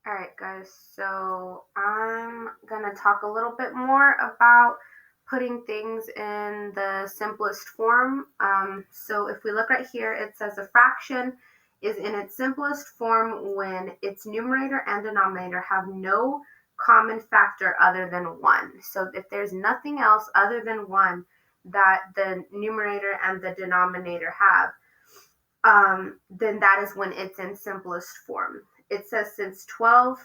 All right, guys, so I'm going to talk a little bit more about putting things in the simplest form. So if we look right here, it says a fraction is in its simplest form when its numerator and denominator have no common factor other than 1. So if there's nothing else other than 1 that the numerator and the denominator have, then that is when it's in simplest form. It says since 12,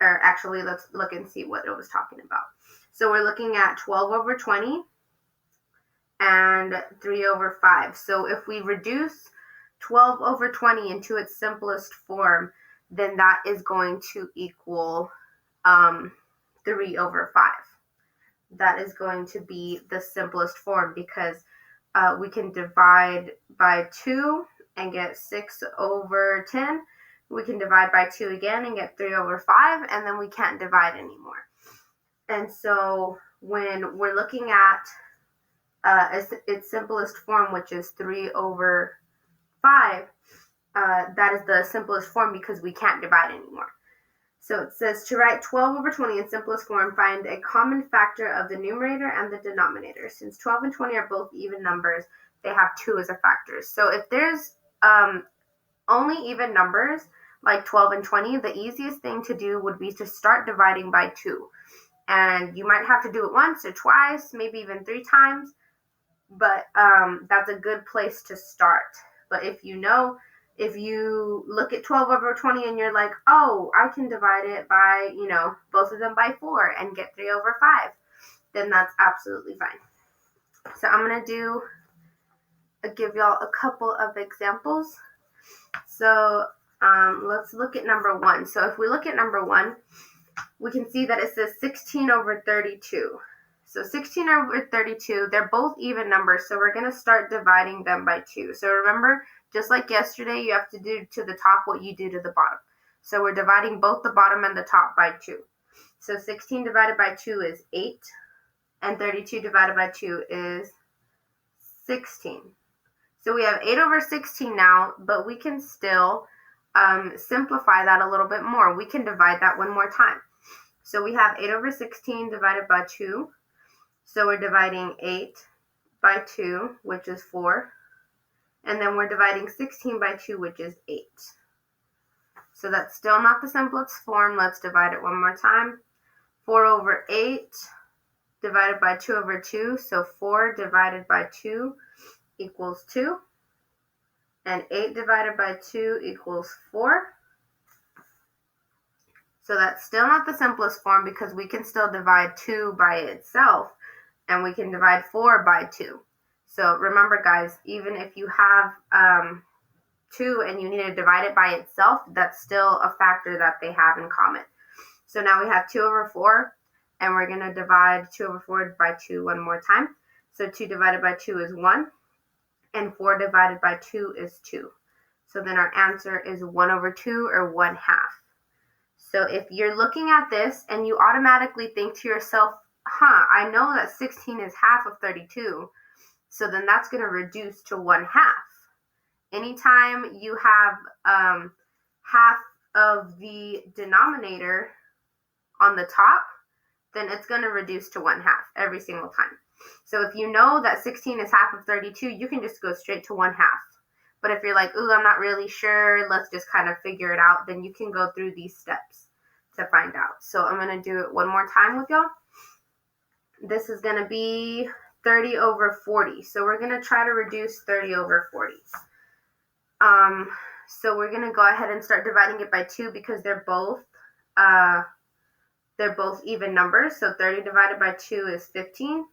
or actually, let's look and see what it was talking about. So we're looking at 12 over 20 and 3 over 5. So if we reduce 12 over 20 into its simplest form, then that is going to equal 3 over 5. That is going to be the simplest form because we can divide by 2 and get 6 over 10. We can divide by 2 again and get 3 over 5, and then we can't divide anymore. And so when we're looking at its simplest form, which is 3 over 5, that is the simplest form because we can't divide anymore. So it says to write 12 over 20 in simplest form, find a common factor of the numerator and the denominator. Since 12 and 20 are both even numbers, they have 2 as a factor. So if there's only even numbers like 12 and 20, the easiest thing to do would be to start dividing by 2. And you might have to do it once or twice, maybe even 3 times, but that's a good place to start. But if you look at 12 over 20 and you're like, oh, I can divide it by, both of them by 4 and get 3 over 5, then that's absolutely fine. So I'm going to give y'all a couple of examples. So let's look at number 1. So if we look at number 1, we can see that it says 16 over 32. So 16 over 32, they're both even numbers, so we're going to start dividing them by 2. So remember, just like yesterday, you have to do to the top what you do to the bottom. So we're dividing both the bottom and the top by 2. So 16 divided by 2 is 8, and 32 divided by 2 is 16. So we have 8 over 16 now, but we can still simplify that a little bit more. We can divide that one more time. So we have 8 over 16 divided by 2. So we're dividing 8 by 2, which is 4. And then we're dividing 16 by 2, which is 8. So that's still not the simplest form. Let's divide it one more time. 4 over 8 divided by 2 over 2. So 4 divided by 2 equals 2. And 8 divided by 2 equals 4. So that's still not the simplest form because we can still divide 2 by itself. And we can divide 4 by 2. So remember, guys, even if you have 2 and you need to divide it by itself, that's still a factor that they have in common. So now we have 2 over 4, and we're going to divide 2 over 4 by 2 one more time. So 2 divided by 2 is 1, and 4 divided by 2 is 2. So then our answer is 1 over 2, or 1/2. So if you're looking at this and you automatically think to yourself, I know that 16 is half of 32, so then that's going to reduce to 1/2. Anytime you have half of the denominator on the top, then it's going to reduce to 1/2 every single time. So if you know that 16 is half of 32, you can just go straight to 1/2. But if you're like, ooh, I'm not really sure, let's just kind of figure it out, then you can go through these steps to find out. So I'm going to do it one more time with y'all. This is going to be 30 over 40. So we're going to try to reduce 30 over 40. So we're going to go ahead and start dividing it by 2 because they're both even numbers. So 30 divided by 2 is 15.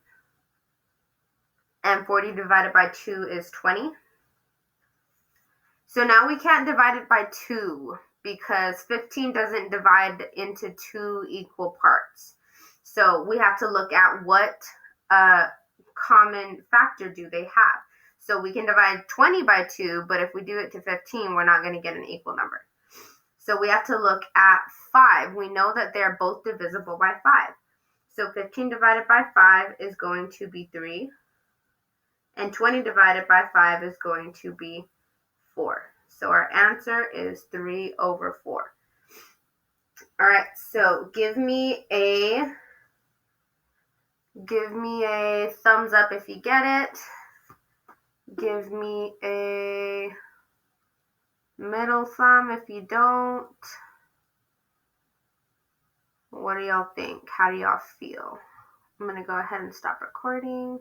And 40 divided by 2 is 20. So now we can't divide it by 2 because 15 doesn't divide into 2 equal parts. So we have to look at what common factor do they have. So we can divide 20 by 2, but if we do it to 15, we're not going to get an equal number. So we have to look at 5. We know that they're both divisible by 5. So 15 divided by 5 is going to be 3. And 20 divided by 5 is going to be 4. So our answer is 3 over 4. All right, so give me a thumbs up if you get it. Give me a middle thumb if you don't. What do y'all think? How do y'all feel? I'm gonna go ahead and stop recording.